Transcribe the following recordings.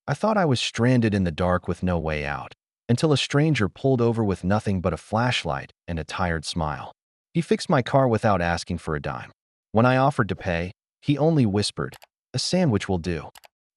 I thought I was stranded in the dark with no way out, until a stranger pulled over with nothing but a flashlight and a tired smile. He fixed my car without asking for a dime. When I offered to pay, he only whispered, "A sandwich will do."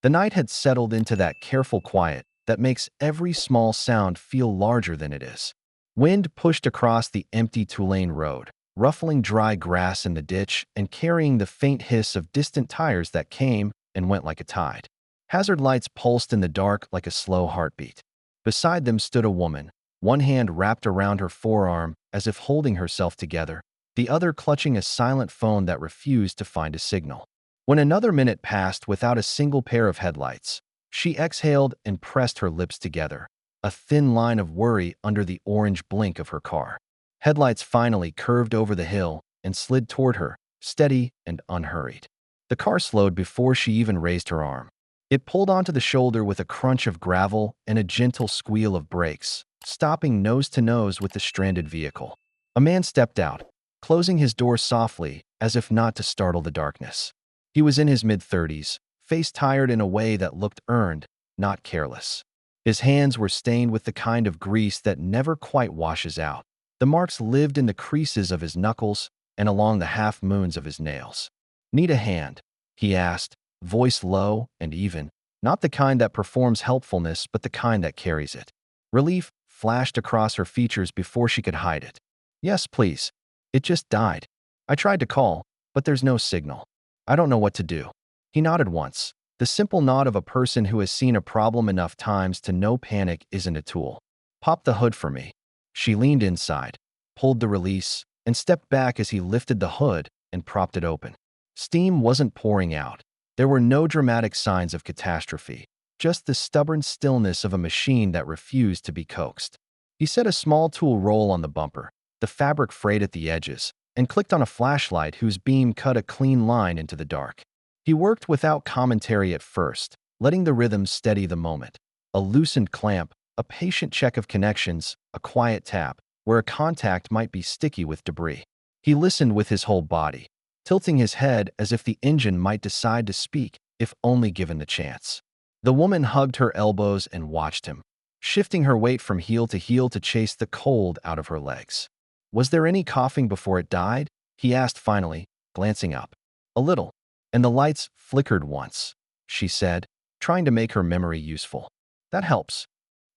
The night had settled into that careful quiet that makes every small sound feel larger than it is. Wind pushed across the empty two-lane road, ruffling dry grass in the ditch and carrying the faint hiss of distant tires that came and went like a tide. Hazard lights pulsed in the dark like a slow heartbeat. Beside them stood a woman, one hand wrapped around her forearm as if holding herself together, the other clutching a silent phone that refused to find a signal. When another minute passed without a single pair of headlights, she exhaled and pressed her lips together, a thin line of worry under the orange blink of her car. Headlights finally curved over the hill and slid toward her, steady and unhurried. The car slowed before she even raised her arm. It pulled onto the shoulder with a crunch of gravel and a gentle squeal of brakes, stopping nose to nose with the stranded vehicle. A man stepped out, closing his door softly as if not to startle the darkness. He was in his mid-30s, face tired in a way that looked earned, not careless. His hands were stained with the kind of grease that never quite washes out. The marks lived in the creases of his knuckles and along the half-moons of his nails. "Need a hand?" he asked, voice low and even, not the kind that performs helpfulness but the kind that carries it. Relief flashed across her features before she could hide it. "Yes, please. It just died. I tried to call, but there's no signal. I don't know what to do." He nodded once, the simple nod of a person who has seen a problem enough times to know panic isn't a tool. "Pop the hood for me." She leaned inside, pulled the release, and stepped back as he lifted the hood and propped it open. Steam wasn't pouring out. There were no dramatic signs of catastrophe, just the stubborn stillness of a machine that refused to be coaxed. He set a small tool roll on the bumper, the fabric frayed at the edges, and clicked on a flashlight whose beam cut a clean line into the dark. He worked without commentary at first, letting the rhythm steady the moment. A loosened clamp, a patient check of connections, a quiet tap, where a contact might be sticky with debris. He listened with his whole body, tilting his head as if the engine might decide to speak if only given the chance. The woman hugged her elbows and watched him, shifting her weight from heel to chase the cold out of her legs. "Was there any coughing before it died?" he asked finally, glancing up. "A little, and the lights flickered once," she said, trying to make her memory useful. "That helps."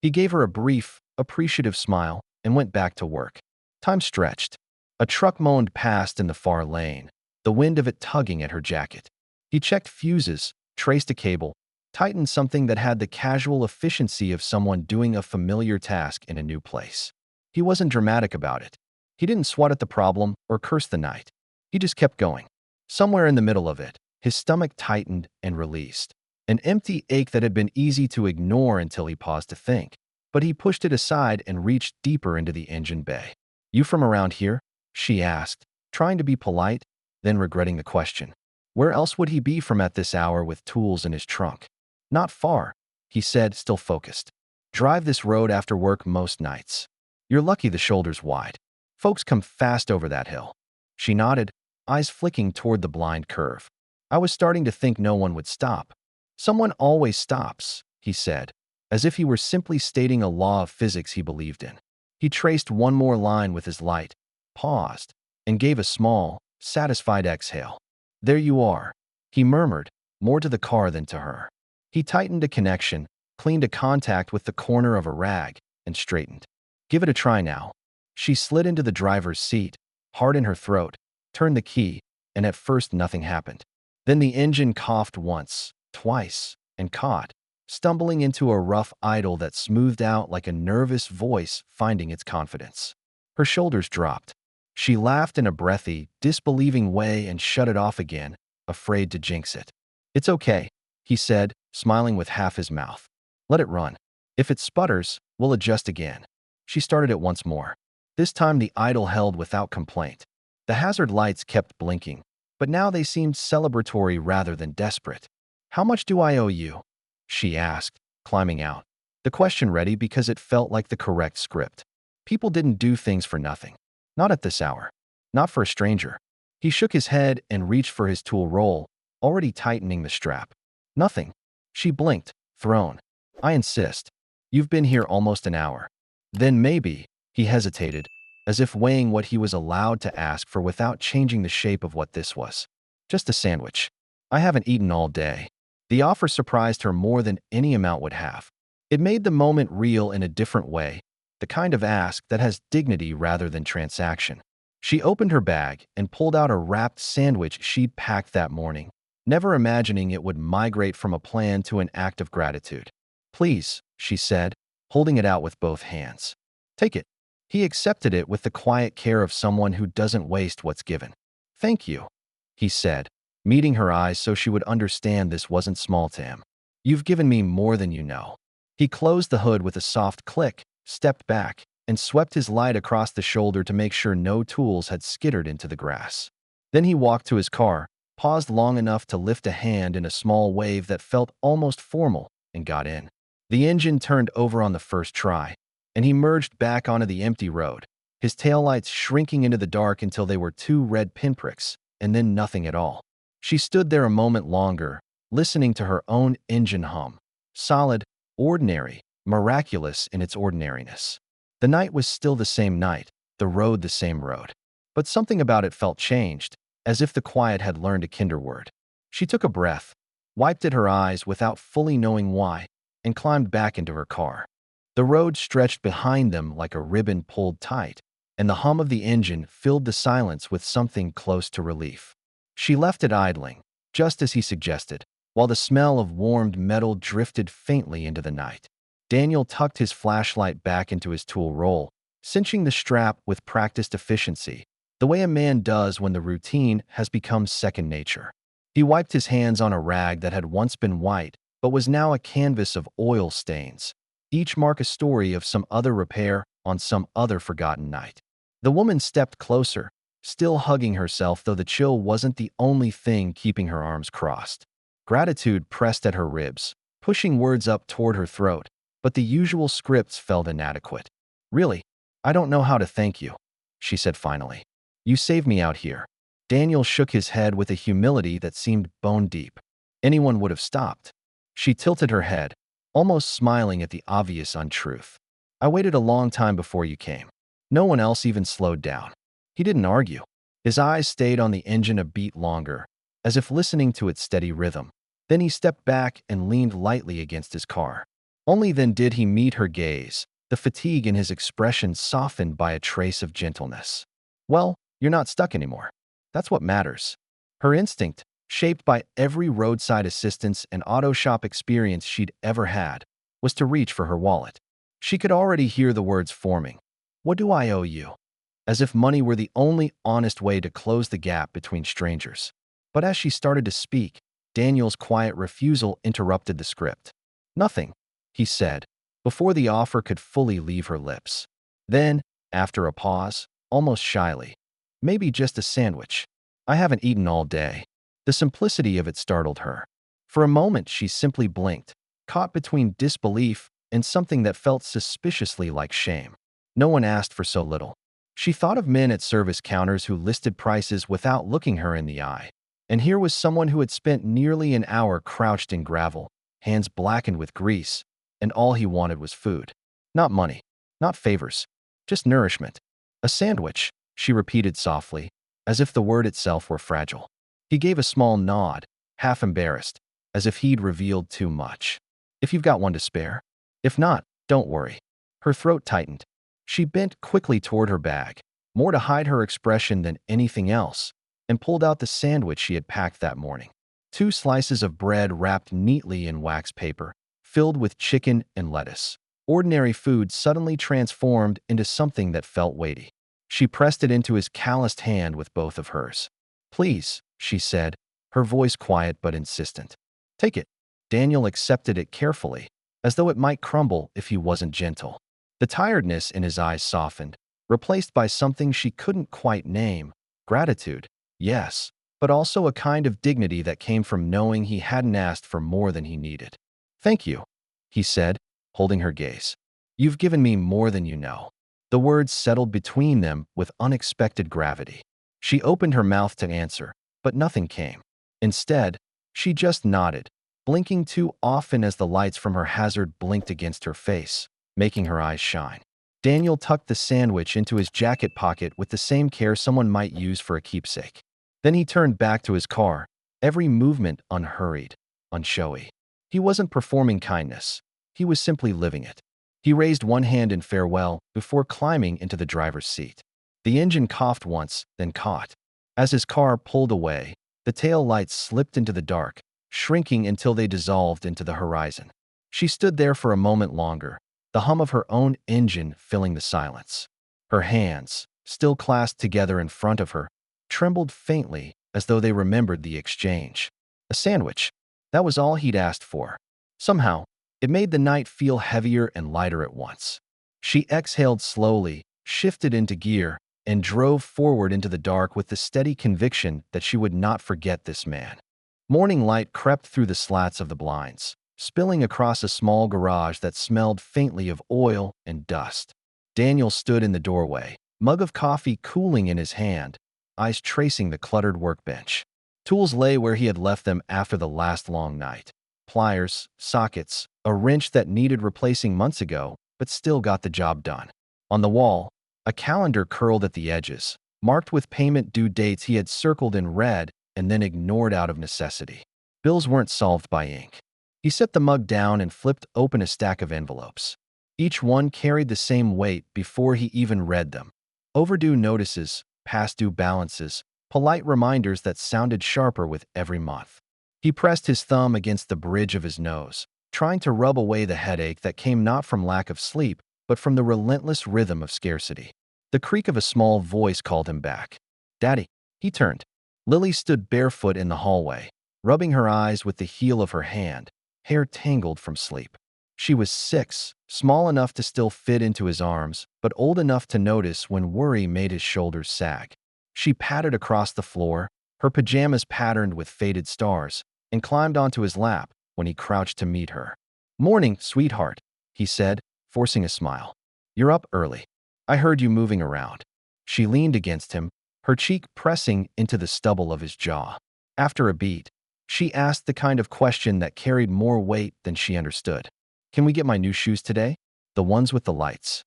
He gave her a brief, appreciative smile and went back to work. Time stretched. A truck moaned past in the far lane, the wind of it tugging at her jacket. He checked fuses, traced a cable, tightened something that had the casual efficiency of someone doing a familiar task in a new place. He wasn't dramatic about it. He didn't swat at the problem or curse the night. He just kept going. Somewhere in the middle of it, his stomach tightened and released. An empty ache that had been easy to ignore until he paused to think. But he pushed it aside and reached deeper into the engine bay. "You from around here?" she asked, trying to be polite, then regretting the question. Where else would he be from at this hour with tools in his trunk? "Not far," he said, still focused. "Drive this road after work most nights. You're lucky the shoulder's wide. Folks come fast over that hill." She nodded, eyes flicking toward the blind curve. "I was starting to think no one would stop." "Someone always stops," he said, as if he were simply stating a law of physics he believed in. He traced one more line with his light, paused, and gave a small, satisfied exhale. "There you are," he murmured, more to the car than to her. He tightened a connection, cleaned a contact with the corner of a rag, and straightened. "Give it a try now." She slid into the driver's seat, heart in her throat, turned the key, and at first nothing happened. Then the engine coughed once, twice, and caught, stumbling into a rough idle that smoothed out like a nervous voice finding its confidence. Her shoulders dropped. She laughed in a breathy, disbelieving way and shut it off again, afraid to jinx it. "It's okay," he said, smiling with half his mouth. "Let it run. If it sputters, we'll adjust again." She started it once more. This time the idle held without complaint. The hazard lights kept blinking, but now they seemed celebratory rather than desperate. "How much do I owe you?" she asked, climbing out. The question ready because it felt like the correct script. People didn't do things for nothing. Not at this hour. Not for a stranger. He shook his head and reached for his tool roll, already tightening the strap. "Nothing." She blinked, Throne. I insist. You've been here almost an hour. Then maybe, he hesitated, as if weighing what he was allowed to ask for without changing the shape of what this was. Just a sandwich. I haven't eaten all day. The offer surprised her more than any amount would have. It made the moment real in a different way, the kind of ask that has dignity rather than transaction. She opened her bag and pulled out a wrapped sandwich she'd packed that morning, never imagining it would migrate from a plan to an act of gratitude. Please, she said, holding it out with both hands. Take it. He accepted it with the quiet care of someone who doesn't waste what's given. Thank you, he said, meeting her eyes so she would understand this wasn't small to him. You've given me more than you know. He closed the hood with a soft click, stepped back, and swept his light across the shoulder to make sure no tools had skittered into the grass. Then he walked to his car, paused long enough to lift a hand in a small wave that felt almost formal, and got in. The engine turned over on the first try, and he merged back onto the empty road, his taillights shrinking into the dark until they were 2 red pinpricks, and then nothing at all. She stood there a moment longer, listening to her own engine hum. Solid, ordinary, miraculous in its ordinariness. The night was still the same night, the road the same road. But something about it felt changed, as if the quiet had learned a kinder word. She took a breath, wiped at her eyes without fully knowing why, and climbed back into her car. The road stretched behind them like a ribbon pulled tight, and the hum of the engine filled the silence with something close to relief. She left it idling, just as he suggested, while the smell of warmed metal drifted faintly into the night. Daniel tucked his flashlight back into his tool roll, cinching the strap with practiced efficiency, the way a man does when the routine has become second nature. He wiped his hands on a rag that had once been white, but was now a canvas of oil stains, each mark a story of some other repair on some other forgotten night. The woman stepped closer, still hugging herself, though the chill wasn't the only thing keeping her arms crossed. Gratitude pressed at her ribs, pushing words up toward her throat, but the usual scripts felt inadequate. Really, I don't know how to thank you, she said finally. You saved me out here. Daniel shook his head with a humility that seemed bone deep. Anyone would have stopped. She tilted her head, almost smiling at the obvious untruth. I waited a long time before you came. No one else even slowed down. He didn't argue. His eyes stayed on the engine a beat longer, as if listening to its steady rhythm. Then he stepped back and leaned lightly against his car. Only then did he meet her gaze, the fatigue in his expression softened by a trace of gentleness. Well, you're not stuck anymore. That's what matters. Her instinct, shaped by every roadside assistance and auto shop experience she'd ever had, was to reach for her wallet. She could already hear the words forming. What do I owe you? As if money were the only honest way to close the gap between strangers. But as she started to speak, Daniel's quiet refusal interrupted the script. Nothing, he said, before the offer could fully leave her lips. Then, after a pause, almost shyly, maybe just a sandwich. I haven't eaten all day. The simplicity of it startled her. For a moment, she simply blinked, caught between disbelief and something that felt suspiciously like shame. No one asked for so little. She thought of men at service counters who listed prices without looking her in the eye. And here was someone who had spent nearly an hour crouched in gravel, hands blackened with grease, and all he wanted was food. Not money, not favors, just nourishment. A sandwich, she repeated softly, as if the word itself were fragile. He gave a small nod, half embarrassed, as if he'd revealed too much. If you've got one to spare. If not, don't worry. Her throat tightened. She bent quickly toward her bag, more to hide her expression than anything else, and pulled out the sandwich she had packed that morning. 2 slices of bread wrapped neatly in wax paper, filled with chicken and lettuce. Ordinary food suddenly transformed into something that felt weighty. She pressed it into his calloused hand with both of hers. Please, she said, her voice quiet but insistent. Take it. Daniel accepted it carefully, as though it might crumble if he wasn't gentle. The tiredness in his eyes softened, replaced by something she couldn't quite name. Gratitude, yes, but also a kind of dignity that came from knowing he hadn't asked for more than he needed. Thank you, he said, holding her gaze. You've given me more than you know. The words settled between them with unexpected gravity. She opened her mouth to answer, but nothing came. Instead, she just nodded, blinking too often as the lights from her hazard blinked against her face, making her eyes shine. Daniel tucked the sandwich into his jacket pocket with the same care someone might use for a keepsake. Then he turned back to his car, every movement unhurried, unshowy. He wasn't performing kindness. He was simply living it. He raised one hand in farewell before climbing into the driver's seat. The engine coughed once, then caught. As his car pulled away, the tail lights slipped into the dark, shrinking until they dissolved into the horizon. She stood there for a moment longer, the hum of her own engine filling the silence. Her hands, still clasped together in front of her, trembled faintly as though they remembered the exchange. A sandwich. That was all he'd asked for. Somehow, it made the night feel heavier and lighter at once. She exhaled slowly, shifted into gear, and drove forward into the dark with the steady conviction that she would not forget this man. Morning light crept through the slats of the blinds, spilling across a small garage that smelled faintly of oil and dust. Daniel stood in the doorway, mug of coffee cooling in his hand, eyes tracing the cluttered workbench. Tools lay where he had left them after the last long night. Pliers, sockets, a wrench that needed replacing months ago, but still got the job done. On the wall, a calendar curled at the edges, marked with payment due dates he had circled in red and then ignored out of necessity. Bills weren't solved by ink. He set the mug down and flipped open a stack of envelopes. Each one carried the same weight before he even read them. Overdue notices, past due balances, polite reminders that sounded sharper with every month. He pressed his thumb against the bridge of his nose, trying to rub away the headache that came not from lack of sleep, but from the relentless rhythm of scarcity. The creak of a small voice called him back. "Daddy." He turned. Lily stood barefoot in the hallway, rubbing her eyes with the heel of her hand, hair tangled from sleep. She was 6, small enough to still fit into his arms, but old enough to notice when worry made his shoulders sag. She pattered across the floor, her pajamas patterned with faded stars, and climbed onto his lap when he crouched to meet her. "Morning, sweetheart," he said, forcing a smile. "You're up early. I heard you moving around." She leaned against him, her cheek pressing into the stubble of his jaw. After a beat, she asked the kind of question that carried more weight than she understood. "Can we get my new shoes today? The ones with the lights."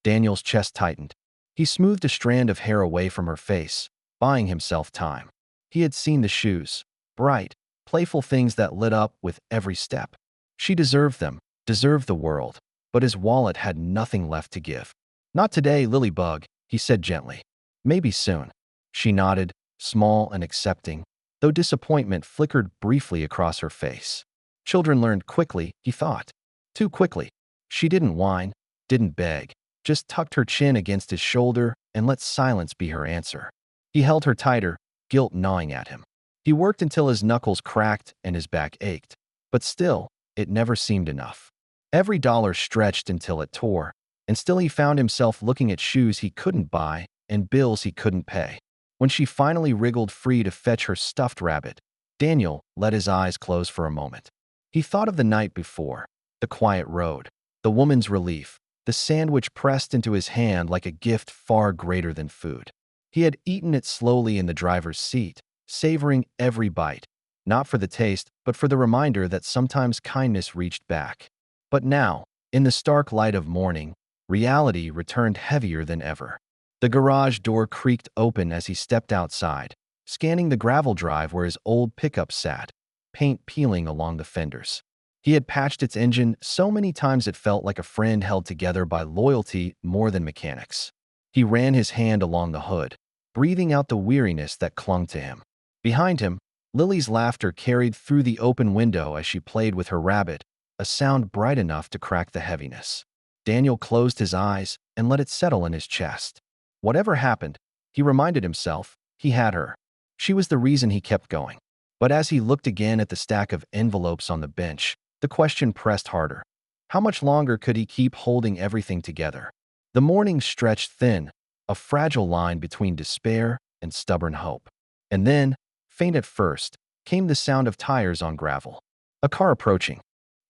Daniel's chest tightened. He smoothed a strand of hair away from her face, buying himself time. He had seen the shoes, bright, playful things that lit up with every step. She deserved them, deserved the world, but his wallet had nothing left to give. "Not today, Lilybug," he said gently. "Maybe soon." She nodded, small and accepting, though disappointment flickered briefly across her face. Children learned quickly, he thought. Too quickly. She didn't whine, didn't beg, just tucked her chin against his shoulder and let silence be her answer. He held her tighter, guilt gnawing at him. He worked until his knuckles cracked and his back ached, but still, it never seemed enough. Every dollar stretched until it tore, and still he found himself looking at shoes he couldn't buy and bills he couldn't pay. When she finally wriggled free to fetch her stuffed rabbit, Daniel let his eyes close for a moment. He thought of the night before, the quiet road, the woman's relief, the sandwich pressed into his hand like a gift far greater than food. He had eaten it slowly in the driver's seat, savoring every bite, not for the taste, but for the reminder that sometimes kindness reached back. But now, in the stark light of morning, reality returned heavier than ever. The garage door creaked open as he stepped outside, scanning the gravel drive where his old pickup sat, paint peeling along the fenders. He had patched its engine so many times it felt like a friend held together by loyalty more than mechanics. He ran his hand along the hood, breathing out the weariness that clung to him. Behind him, Lily's laughter carried through the open window as she played with her rabbit, a sound bright enough to crack the heaviness. Daniel closed his eyes and let it settle in his chest. Whatever happened, he reminded himself, he had her. She was the reason he kept going. But as he looked again at the stack of envelopes on the bench, the question pressed harder. How much longer could he keep holding everything together? The morning stretched thin, a fragile line between despair and stubborn hope. And then, faint at first, came the sound of tires on gravel. A car approaching.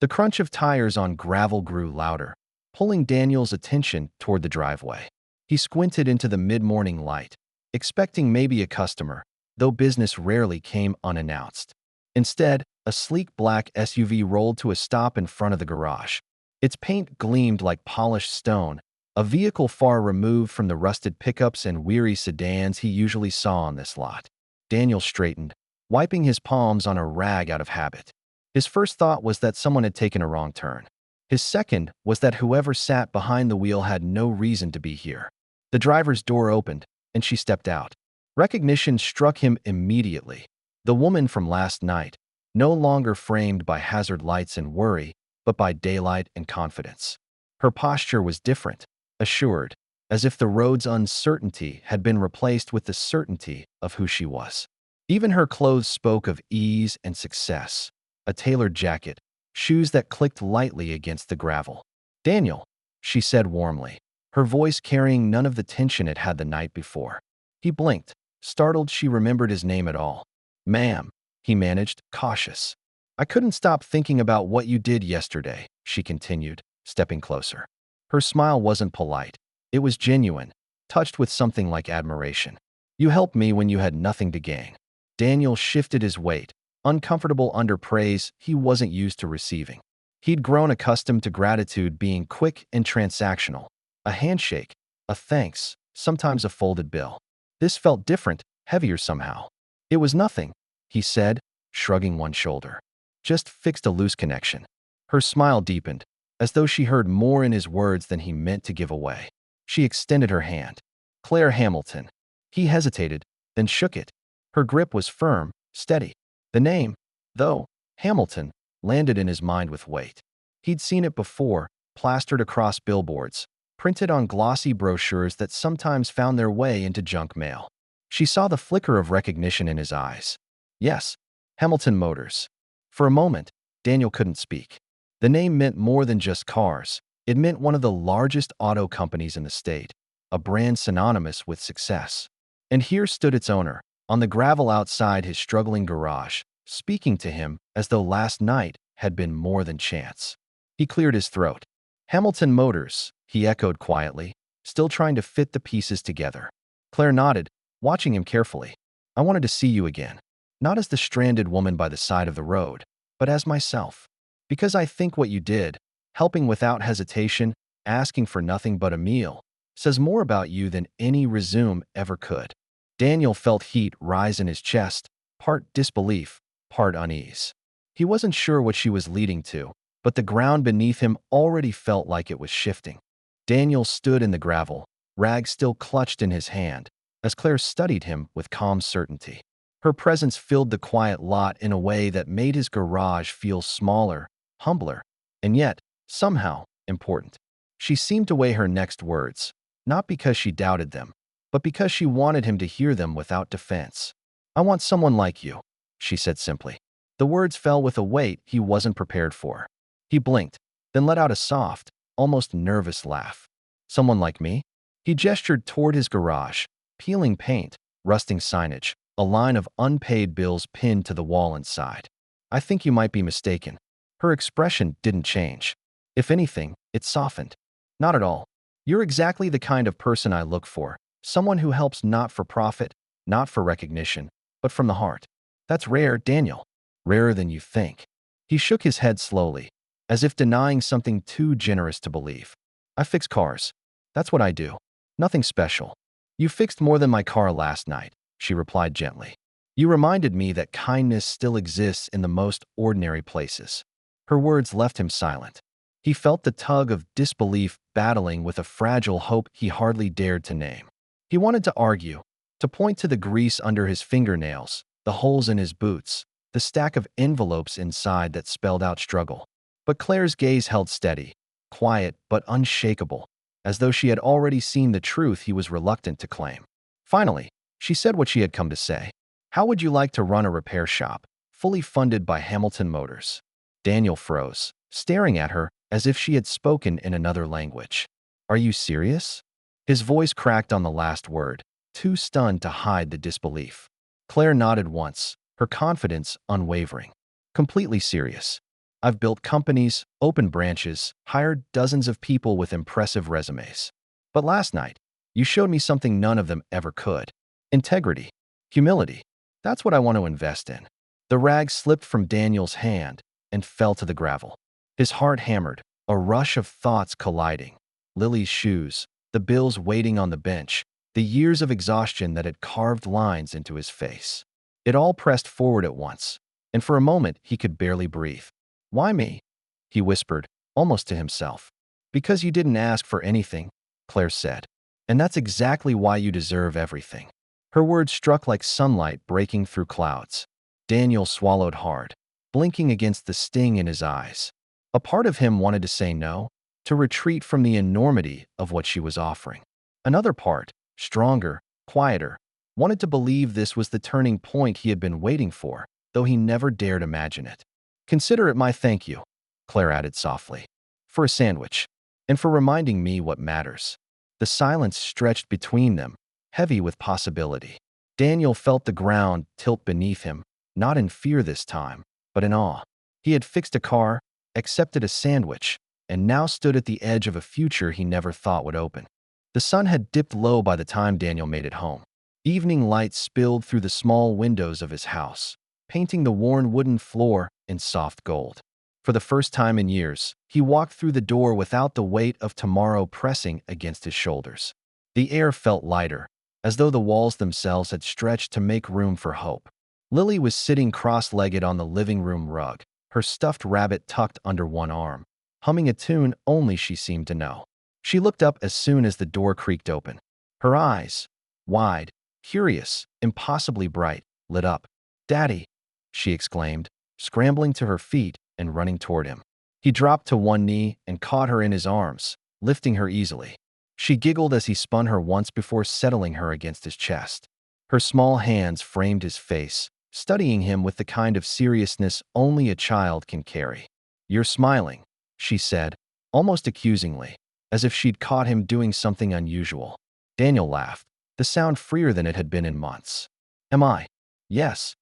The crunch of tires on gravel grew louder, pulling Daniel's attention toward the driveway. He squinted into the mid-morning light, expecting maybe a customer, though business rarely came unannounced. Instead, A sleek black SUV rolled to a stop in front of the garage. Its paint gleamed like polished stone, a vehicle far removed from the rusted pickups and weary sedans he usually saw on this lot. Daniel straightened, wiping his palms on a rag out of habit. His first thought was that someone had taken a wrong turn. His second was that whoever sat behind the wheel had no reason to be here. The driver's door opened, and she stepped out. Recognition struck him immediately. The woman from last night, no longer framed by hazard lights and worry, but by daylight and confidence. Her posture was different, assured, as if the road's uncertainty had been replaced with the certainty of who she was. Even her clothes spoke of ease and success. A tailored jacket, shoes that clicked lightly against the gravel. "Daniel," she said warmly, her voice carrying none of the tension it had the night before. He blinked, startled she remembered his name at all. "Ma'am," he managed, cautious. "I couldn't stop thinking about what you did yesterday," she continued, stepping closer. Her smile wasn't polite. It was genuine, touched with something like admiration. "You helped me when you had nothing to gain." Daniel shifted his weight, uncomfortable under praise he wasn't used to receiving. He'd grown accustomed to gratitude being quick and transactional. A handshake, a thanks, sometimes a folded bill. This felt different, heavier somehow. "It was nothing," he said, shrugging one shoulder. "Just fixed a loose connection." Her smile deepened, as though she heard more in his words than he meant to give away. She extended her hand. "Claire Hamilton." He hesitated, then shook it. Her grip was firm, steady. The name, though, Hamilton, landed in his mind with weight. He'd seen it before, plastered across billboards, printed on glossy brochures that sometimes found their way into junk mail. She saw the flicker of recognition in his eyes. Yes, Hamilton Motors. For a moment, Daniel couldn't speak. The name meant more than just cars. It meant one of the largest auto companies in the state, a brand synonymous with success. And here stood its owner, on the gravel outside his struggling garage, speaking to him as though last night had been more than chance. He cleared his throat. "Hamilton Motors," he echoed quietly, still trying to fit the pieces together. Claire nodded, watching him carefully. "I wanted to see you again. Not as the stranded woman by the side of the road, but as myself. Because I think what you did, helping without hesitation, asking for nothing but a meal, says more about you than any resume ever could." Daniel felt heat rise in his chest, part disbelief, part unease. He wasn't sure what she was leading to, but the ground beneath him already felt like it was shifting. Daniel stood in the gravel, rag still clutched in his hand, as Claire studied him with calm certainty. Her presence filled the quiet lot in a way that made his garage feel smaller, humbler, and yet, somehow, important. She seemed to weigh her next words, not because she doubted them, but because she wanted him to hear them without defense. "I want someone like you," she said simply. The words fell with a weight he wasn't prepared for. He blinked, then let out a soft, almost nervous laugh. "Someone like me?" He gestured toward his garage, peeling paint, rusting signage, a line of unpaid bills pinned to the wall inside. "I think you might be mistaken." Her expression didn't change. If anything, it softened. "Not at all. You're exactly the kind of person I look for. Someone who helps not for profit, not for recognition, but from the heart. That's rare, Daniel. Rarer than you think." He shook his head slowly, as if denying something too generous to believe. "I fix cars. That's what I do. Nothing special." "You fixed more than my car last night," she replied gently. "You reminded me that kindness still exists in the most ordinary places." Her words left him silent. He felt the tug of disbelief battling with a fragile hope he hardly dared to name. He wanted to argue, to point to the grease under his fingernails, the holes in his boots, the stack of envelopes inside that spelled out struggle. But Claire's gaze held steady, quiet but unshakable, as though she had already seen the truth he was reluctant to claim. Finally, she said what she had come to say. "How would you like to run a repair shop, fully funded by Hamilton Motors?" Daniel froze, staring at her as if she had spoken in another language. "Are you serious?" His voice cracked on the last word, too stunned to hide the disbelief. Claire nodded once, her confidence unwavering. "Completely serious. I've built companies, opened branches, hired dozens of people with impressive resumes. But last night, you showed me something none of them ever could. Integrity. Humility. That's what I want to invest in." The rag slipped from Daniel's hand and fell to the gravel. His heart hammered, a rush of thoughts colliding. Lily's shoes, the bills waiting on the bench, the years of exhaustion that had carved lines into his face. It all pressed forward at once, and for a moment he could barely breathe. "Why me?" he whispered, almost to himself. "Because you didn't ask for anything," Claire said. "And that's exactly why you deserve everything." Her words struck like sunlight breaking through clouds. Daniel swallowed hard, blinking against the sting in his eyes. A part of him wanted to say no, to retreat from the enormity of what she was offering. Another part, stronger, quieter, wanted to believe this was the turning point he had been waiting for, though he never dared imagine it. "Consider it my thank you," Claire added softly, "for a sandwich, and for reminding me what matters." The silence stretched between them, heavy with possibility. Daniel felt the ground tilt beneath him, not in fear this time, but in awe. He had fixed a car, accepted a sandwich, and now stood at the edge of a future he never thought would open. The sun had dipped low by the time Daniel made it home. Evening light spilled through the small windows of his house, painting the worn wooden floor in soft gold. For the first time in years, he walked through the door without the weight of tomorrow pressing against his shoulders. The air felt lighter, as though the walls themselves had stretched to make room for hope. Lily was sitting cross-legged on the living room rug, her stuffed rabbit tucked under one arm, humming a tune only she seemed to know. She looked up as soon as the door creaked open. Her eyes, wide, curious, impossibly bright, lit up. "Daddy!" she exclaimed, scrambling to her feet and running toward him. He dropped to one knee and caught her in his arms, lifting her easily. She giggled as he spun her once before settling her against his chest. Her small hands framed his face, studying him with the kind of seriousness only a child can carry. "You're smiling," she said, almost accusingly, as if she'd caught him doing something unusual. Daniel laughed, the sound freer than it had been in months. "Am I?" "Yes."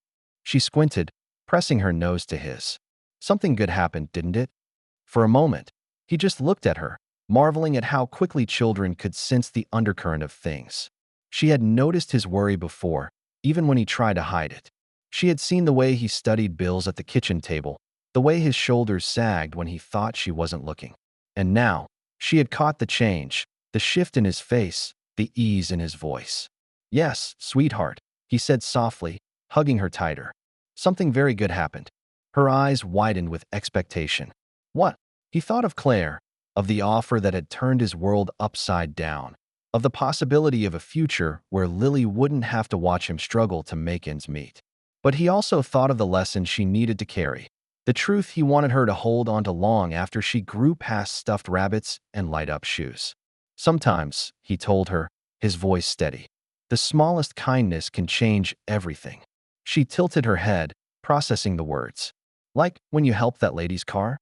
She squinted, pressing her nose to his. "Something good happened, didn't it?" For a moment, he just looked at her, marveling at how quickly children could sense the undercurrent of things. She had noticed his worry before, even when he tried to hide it. She had seen the way he studied bills at the kitchen table, the way his shoulders sagged when he thought she wasn't looking. And now, she had caught the change, the shift in his face, the ease in his voice. "Yes, sweetheart," he said softly, hugging her tighter. "Something very good happened." Her eyes widened with expectation. "What?" He thought of Claire, of the offer that had turned his world upside down, of the possibility of a future where Lily wouldn't have to watch him struggle to make ends meet. But he also thought of the lesson she needed to carry, the truth he wanted her to hold on to long after she grew past stuffed rabbits and light-up shoes. "Sometimes," he told her, his voice steady, "the smallest kindness can change everything." She tilted her head, processing the words. "Like when you helped that lady's car?"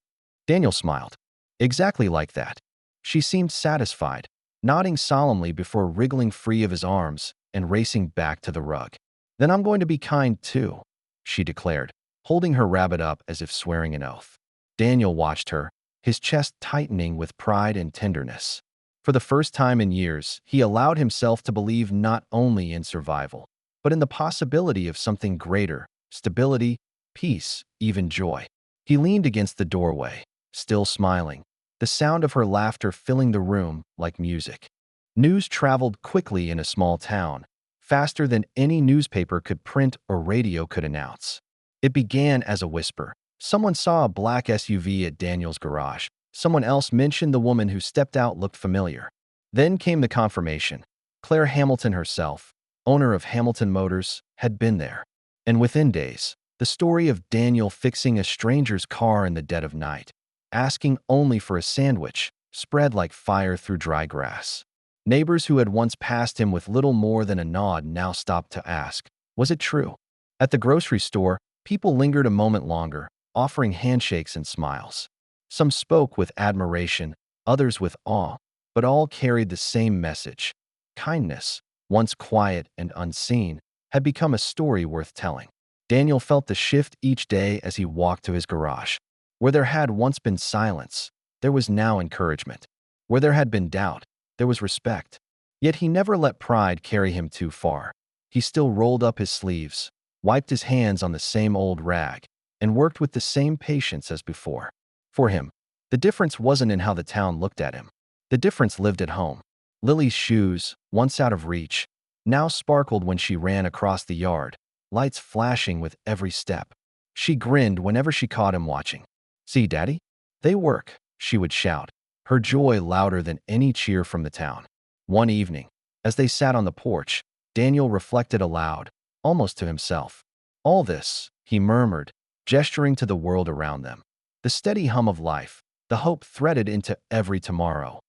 Daniel smiled. "Exactly like that." She seemed satisfied, nodding solemnly before wriggling free of his arms and racing back to the rug. "Then I'm going to be kind too," she declared, holding her rabbit up as if swearing an oath. Daniel watched her, his chest tightening with pride and tenderness. For the first time in years, he allowed himself to believe not only in survival, but in the possibility of something greater, stability, peace, even joy. He leaned against the doorway, still smiling, the sound of her laughter filling the room like music. News traveled quickly in a small town, faster than any newspaper could print or radio could announce. It began as a whisper. Someone saw a black SUV at Daniel's garage. Someone else mentioned the woman who stepped out looked familiar. Then came the confirmation. Claire Hamilton herself, owner of Hamilton Motors, had been there. And within days, the story of Daniel fixing a stranger's car in the dead of night, asking only for a sandwich, spread like fire through dry grass. Neighbors who had once passed him with little more than a nod now stopped to ask, was it true? At the grocery store, people lingered a moment longer, offering handshakes and smiles. Some spoke with admiration, others with awe, but all carried the same message. Kindness, once quiet and unseen, had become a story worth telling. Daniel felt the shift each day as he walked to his garage. Where there had once been silence, there was now encouragement. Where there had been doubt, there was respect. Yet he never let pride carry him too far. He still rolled up his sleeves, wiped his hands on the same old rag, and worked with the same patience as before. For him, the difference wasn't in how the town looked at him. The difference lived at home. Lily's shoes, once out of reach, now sparkled when she ran across the yard, lights flashing with every step. She grinned whenever she caught him watching. "See, Daddy? They work," she would shout, her joy louder than any cheer from the town. One evening, as they sat on the porch, Daniel reflected aloud, almost to himself. "All this," he murmured, gesturing to the world around them. "The steady hum of life, the hope threaded into every tomorrow.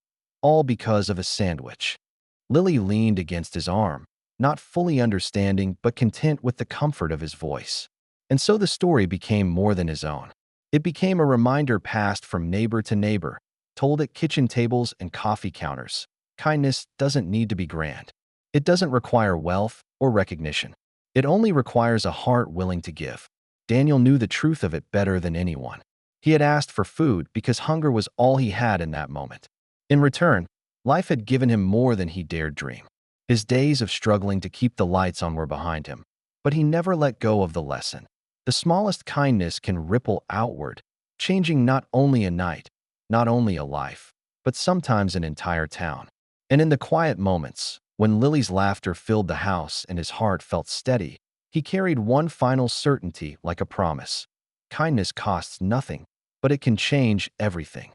All because of a sandwich." Lily leaned against his arm, not fully understanding but content with the comfort of his voice. And so the story became more than his own. It became a reminder passed from neighbor to neighbor, told at kitchen tables and coffee counters. Kindness doesn't need to be grand. It doesn't require wealth or recognition. It only requires a heart willing to give. Daniel knew the truth of it better than anyone. He had asked for food because hunger was all he had in that moment. In return, life had given him more than he dared dream. His days of struggling to keep the lights on were behind him, but he never let go of the lesson. The smallest kindness can ripple outward, changing not only a night, not only a life, but sometimes an entire town. And in the quiet moments, when Lily's laughter filled the house and his heart felt steady, he carried one final certainty like a promise. Kindness costs nothing, but it can change everything.